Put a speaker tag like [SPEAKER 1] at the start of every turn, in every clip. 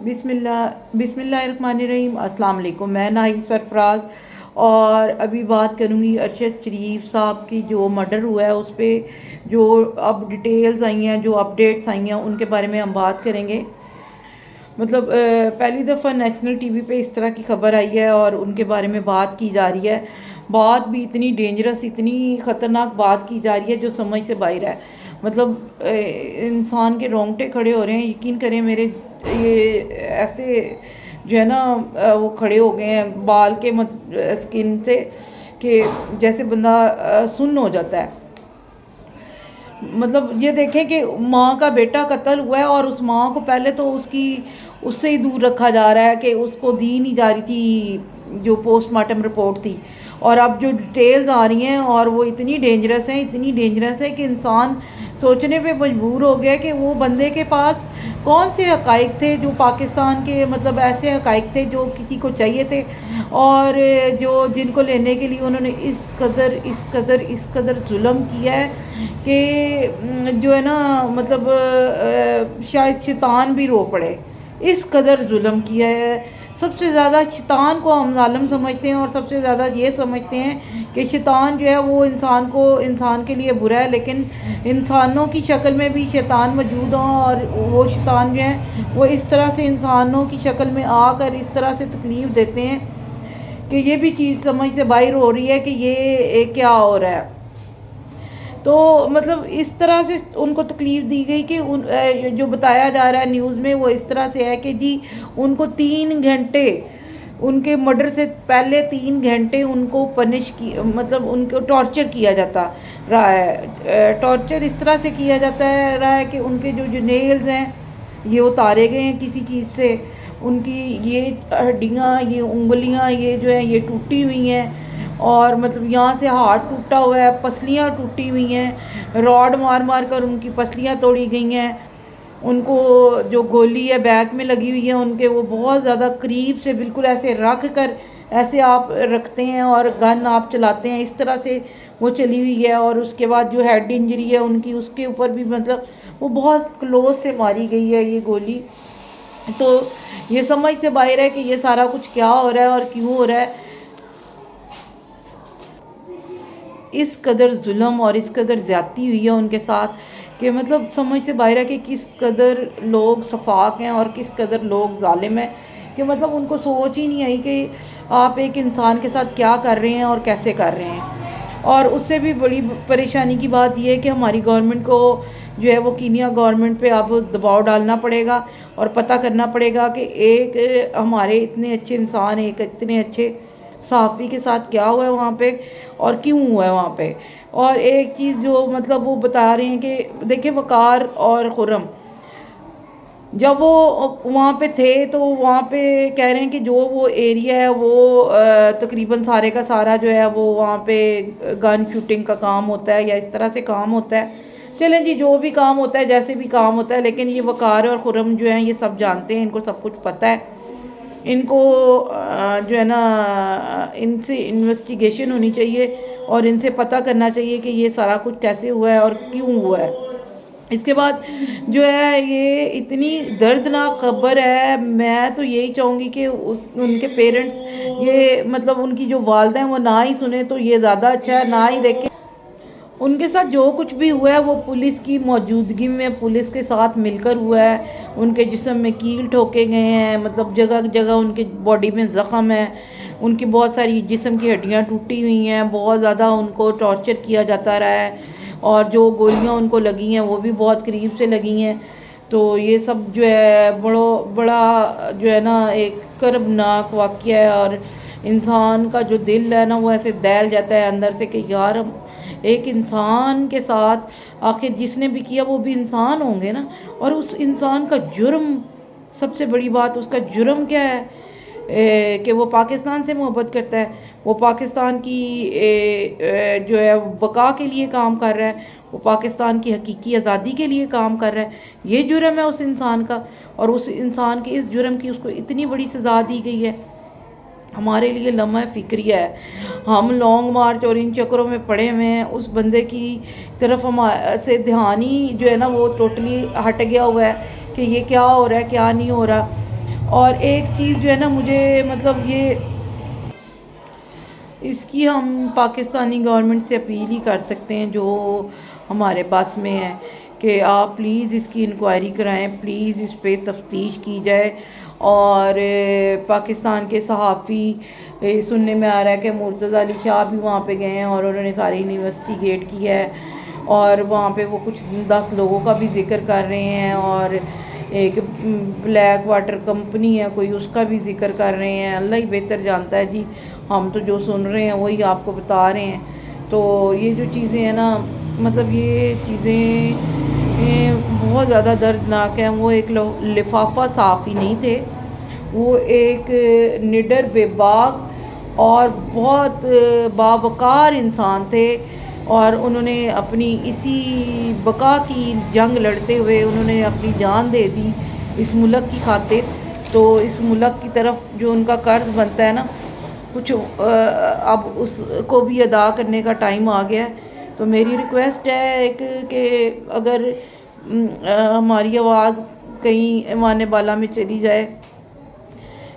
[SPEAKER 1] बिस्मिल्लाहिर्रहमानिर्रहीम। अस्सलाम वालेकुम। मैं नाहिद सरफराज और अभी बात करूँगी अरशद शरीफ साहब की जो मर्डर हुआ है उस पर जो अब डिटेल्स आई हैं, जो अपडेट्स आई हैं, उनके बारे में हम बात करेंगे। मतलब पहली दफ़ा नेशनल टीवी पे इस तरह की खबर आई है और उनके बारे में बात की जा रही है। बात भी इतनी डेंजरस, इतनी ख़तरनाक बात की जा रही है जो समझ से बाहर है। मतलब इंसान के रोंगटे खड़े हो रहे हैं। यकीन करें मेरे ये ऐसे जो है ना वो खड़े हो गए हैं बाल के स्किन से कि जैसे बंदा सुन्न हो जाता है। मतलब ये देखें कि माँ का बेटा कत्ल हुआ है और उस माँ को पहले तो उससे ही दूर रखा जा रहा है कि उसको दी नहीं जा रही थी जो पोस्टमार्टम रिपोर्ट थी। और अब जो डिटेल्स आ रही हैं और वो इतनी डेंजरस है कि इंसान सोचने पे मजबूर हो गया कि वो बंदे के पास कौन से हकाइक थे जो पाकिस्तान के, मतलब ऐसे हकाइक थे जो किसी को चाहिए थे और जो जिनको लेने के लिए उन्होंने इस कदर जुल्म किया है कि जो है ना मतलब शायद शैतान भी रो पड़े। इस कदर जुल्म किया है। सबसे ज़्यादा शैतान को हम ज़ालिम समझते हैं और सबसे ज़्यादा ये समझते हैं कि शैतान जो है वो इंसान के लिए बुरा है, लेकिन इंसानों की शक्ल में भी शैतान मौजूद हो और वो शैतान जो है वो इस तरह से इंसानों की शक्ल में आकर इस तरह से तकलीफ़ देते हैं कि ये भी चीज़ समझ से बाहर हो रही है कि ये क्या हो रहा है। तो मतलब इस तरह से उनको तकलीफ़ दी गई कि जो बताया जा रहा है न्यूज़ में वो इस तरह से है कि जी उनको 3 घंटे, उनके मर्डर से पहले 3 घंटे उनको मतलब उनको टॉर्चर किया जाता रहा है। टॉर्चर इस तरह से किया जाता है रहा है कि उनके जो नेल्स हैं ये उतारे गए हैं किसी चीज़ से, उनकी ये हड्डियाँ, ये उंगलियाँ, ये जो है ये टूटी हुई हैं और मतलब यहाँ से हाथ टूटा हुआ है, पसलियाँ टूटी हुई हैं, रॉड मार मार कर उनकी पसलियाँ तोड़ी गई हैं। उनको जो गोली है बैक में लगी हुई है उनके, वो बहुत ज़्यादा करीब से बिल्कुल ऐसे रख कर ऐसे आप रखते हैं और गन आप चलाते हैं, इस तरह से वो चली हुई है। और उसके बाद जो हेड इंजरी है उनकी, उसके ऊपर भी मतलब वो बहुत क्लोज से मारी गई है ये गोली। तो ये समझ से बाहर है कि ये सारा कुछ क्या हो रहा है और क्यों हो रहा है। इस कदर जुल्म और इस कदर ज़्यादती हुई है उनके साथ कि मतलब समझ से बाहर है कि किस कदर लोग शफाक हैं और किस कदर लोग जालिम हैं कि मतलब उनको सोच ही नहीं आई कि आप एक इंसान के साथ क्या कर रहे हैं और कैसे कर रहे हैं। और उससे भी बड़ी परेशानी की बात यह है कि हमारी गवर्नमेंट को जो है वो कीनिया गवर्नमेंट पे अब दबाव डालना पड़ेगा और पता करना पड़ेगा कि एक हमारे इतने अच्छे इंसान, एक इतने अच्छे सहाफ़ी के साथ क्या हुआ है वहाँ पे और क्यों हुआ है वहाँ पे। और एक चीज़ जो मतलब वो बता रहे हैं कि देखिए वकार और खुर्रम जब वो वहाँ पे थे तो वहाँ पे कह रहे हैं कि जो वो एरिया है वो तकरीबन सारे का सारा जो है वो वहाँ पे गन शूटिंग का काम होता है या इस तरह से काम होता है। चलें जी, जो भी काम होता है, जैसे भी काम होता है, लेकिन ये वकार और खुर्रम जो हैं ये सब जानते हैं, इनको सब कुछ पता है। इनको जो है ना इनसे इन्वेस्टिगेशन होनी चाहिए और इनसे पता करना चाहिए कि ये सारा कुछ कैसे हुआ है और क्यों हुआ है। इसके बाद जो है ये इतनी दर्दनाक खबर है, मैं तो यही चाहूँगी कि उनके पेरेंट्स ये मतलब उनकी जो वालिदा हैं वो ना ही सुने तो ये ज़्यादा अच्छा है, ना ही देखें। उनके साथ जो कुछ भी हुआ है वो पुलिस की मौजूदगी में, पुलिस के साथ मिलकर हुआ है। उनके जिस्म में कील ठोके गए हैं, मतलब जगह जगह उनके बॉडी में ज़ख़म है, उनकी बहुत सारी जिस्म की हड्डियां टूटी हुई हैं, बहुत ज़्यादा उनको टॉर्चर किया जाता रहा है और जो गोलियां उनको लगी हैं वो भी बहुत करीब से लगी हैं। तो ये सब जो है बड़ा जो है ना एक कर्बनाक वाक़या है और इंसान का जो दिल है ना वो ऐसे दहल जाता है अंदर से कि यार हम एक इंसान के साथ आखिर जिसने भी किया वो भी इंसान होंगे ना। और उस इंसान का जुर्म, सबसे बड़ी बात उसका जुर्म क्या है कि वो पाकिस्तान से मोहब्बत करता है, वो पाकिस्तान की जो है बका के लिए काम कर रहा है, वो पाकिस्तान की हकीकी आज़ादी के लिए काम कर रहा है। ये जुर्म है उस इंसान का और उस इंसान के इस जुर्म की उसको इतनी बड़ी सज़ा दी गई है। हमारे लिए लम्हा फ़िक्रिया है। हम लॉन्ग मार्च और इन चक्करों में पड़े हुए हैं, उस बंदे की तरफ हम से ध्यान ही जो है ना वो टोटली हट गया हुआ है कि ये क्या हो रहा है क्या नहीं हो रहा। اور ایک چیز جو ہے نا مجھے مطلب یہ اس کی ہم پاکستانی گورنمنٹ سے اپیل ہی کر سکتے ہیں جو ہمارے پاس میں ہے کہ آپ پلیز اس کی انکوائری کرائیں، پلیز اس پہ تفتیش کی جائے. اور پاکستان کے صحافی سننے میں آ رہا ہے کہ مرتضی علی شاہ بھی وہاں پہ گئے ہیں اور انہوں نے ساری انویسٹیگیٹ کیا ہے، اور وہاں پہ وہ کچھ 10 لوگوں کا بھی ذکر کر رہے ہیں، اور ایک بلیک واٹر کمپنی ہے کوئی، اس کا بھی ذکر کر رہے ہیں. اللہ ہی بہتر جانتا ہے جی، ہم تو جو سن رہے ہیں وہی آپ کو بتا رہے ہیں. تو یہ جو چیزیں ہیں نا، مطلب یہ چیزیں بہت زیادہ دردناک ہیں. وہ ایک لفافہ صحافی نہیں تھے، وہ ایک نڈر، بے باک اور بہت باوقار انسان تھے، اور انہوں نے اپنی اسی بقا کی جنگ لڑتے ہوئے انہوں نے اپنی جان دے دی اس ملک کی خاطر. تو اس ملک کی طرف جو ان کا قرض بنتا ہے نا، کچھ اب اس کو بھی ادا کرنے کا ٹائم آ گیا ہے. تو میری ریکویسٹ ہے کہ اگر ہماری آواز کہیں ایوان بالا میں چلی جائے،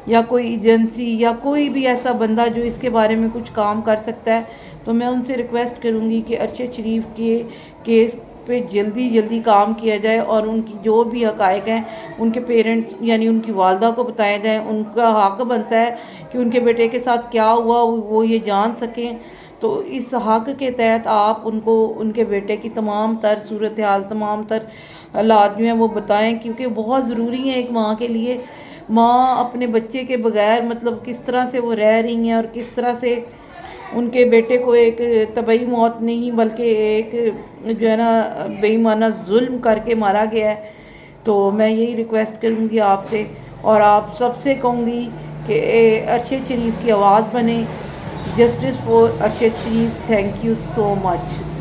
[SPEAKER 1] یا کوئی ایجنسی یا کوئی بھی ایسا بندہ جو اس کے بارے میں کچھ کام کر سکتا ہے، تو میں ان سے ریکویسٹ کروں گی کہ ارشد شریف کے کیس پہ جلدی کام کیا جائے، اور ان کی جو بھی حقائق ہیں ان کے پیرنٹس یعنی ان کی والدہ کو بتایا جائیں. ان کا حق بنتا ہے کہ ان کے بیٹے کے ساتھ کیا ہوا وہ یہ جان سکیں. تو اس حق کے تحت آپ ان کو ان کے بیٹے کی تمام تر صورتحال، تمام تر حالات جو ہیں وہ بتائیں، کیونکہ بہت ضروری ہیں ایک ماں کے لیے. ماں اپنے بچے کے بغیر مطلب کس طرح سے وہ رہ رہی ہیں، اور کس طرح سے ان کے بیٹے کو ایک طبعی موت نہیں بلکہ ایک جو ہے نا بے ایمانہ ظلم کر کے مارا گیا ہے. تو میں یہی ریکویسٹ کروں گی آپ سے، اور آپ سب سے کہوں گی کہ ارشد شریف کی آواز بنیں. Justice for Arshad Sharif. Thank you so much.